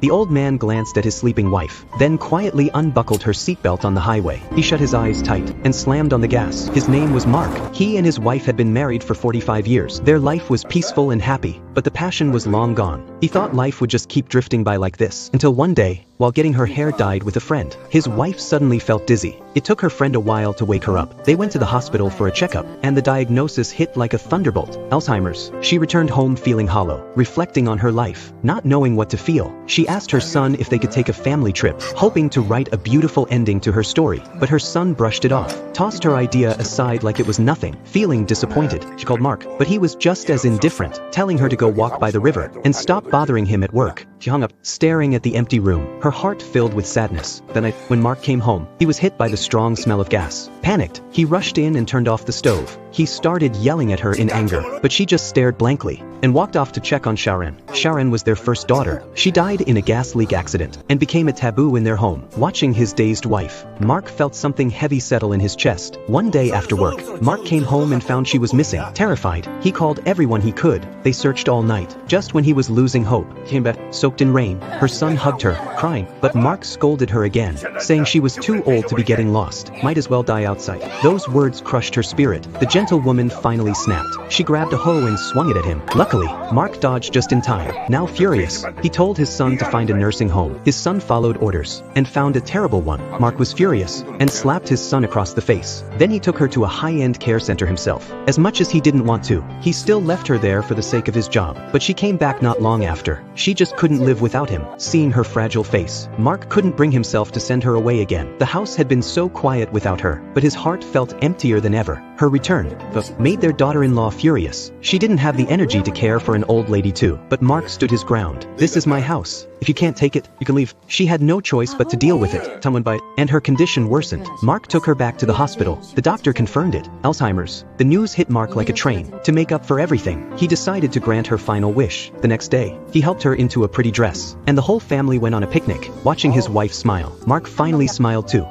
The old man glanced at his sleeping wife, then quietly unbuckled her seatbelt on the highway. He shut his eyes tight and slammed on the gas. His name was Mark. He and his wife had been married for 45 years. Their life was peaceful and happy, but the passion was long gone. He thought life would just keep drifting by like this, until one day, while getting her hair dyed with a friend, his wife suddenly felt dizzy. It took her friend a while to wake her up. They went to the hospital for a checkup, and the diagnosis hit like a thunderbolt: Alzheimer's. She returned home feeling hollow, reflecting on her life, not knowing what to feel. She asked her son if they could take a family trip, hoping to write a beautiful ending to her story, but her son brushed it off, tossed her idea aside like it was nothing. Feeling disappointed, she called Mark, but he was just as indifferent, telling her to go walk by the river and stop bothering him at work. She hung up, staring at the empty room, her heart filled with sadness. That night, when Mark came home, he was hit by the strong smell of gas. Panicked, he rushed in and turned off the stove. He started yelling at her in anger, but she just stared blankly and walked off to check on Sharon. Sharon was their first daughter. She died in a gas leak accident and became a taboo in their home. Watching his dazed wife, Mark felt something heavy settle in his chest. One day after work, Mark came home and found she was missing. Terrified, he called everyone he could. They searched all night. Just when he was losing hope, he came back, soaked in rain. Her son hugged her, crying, but Mark scolded her again, saying she was too old to be getting lost. Might as well die outside. Those words crushed her spirit. The gentle woman finally snapped. She grabbed a hoe and swung it at him. Luckily, Mark dodged just in time. Now furious, he told his son to find a nursing home. His son followed orders and found a terrible one. Mark was furious and slapped his son across the face. Then he took her to a high-end care center himself. As much as he didn't want to, he still left her there for the sake of his job. But she came back not long after. She just couldn't live without him. Seeing her fragile face, Mark couldn't bring himself to send her away again. The house had been so quiet without her, but his heart felt emptier than ever. Her return, made their daughter-in-law furious. She didn't have the energy to care for an old lady too. But Mark stood his ground. This is my house. If you can't take it, you can leave. She had no choice but to deal with it. Time went by, and her condition worsened. Mark took her back to the hospital. The doctor confirmed it: Alzheimer's. The news hit Mark like a train. To make up for everything, he decided to grant her final wish. The next day, he helped her into a pretty dress, and the whole family went on a picnic. Watching his wife smile, Mark finally smiled too.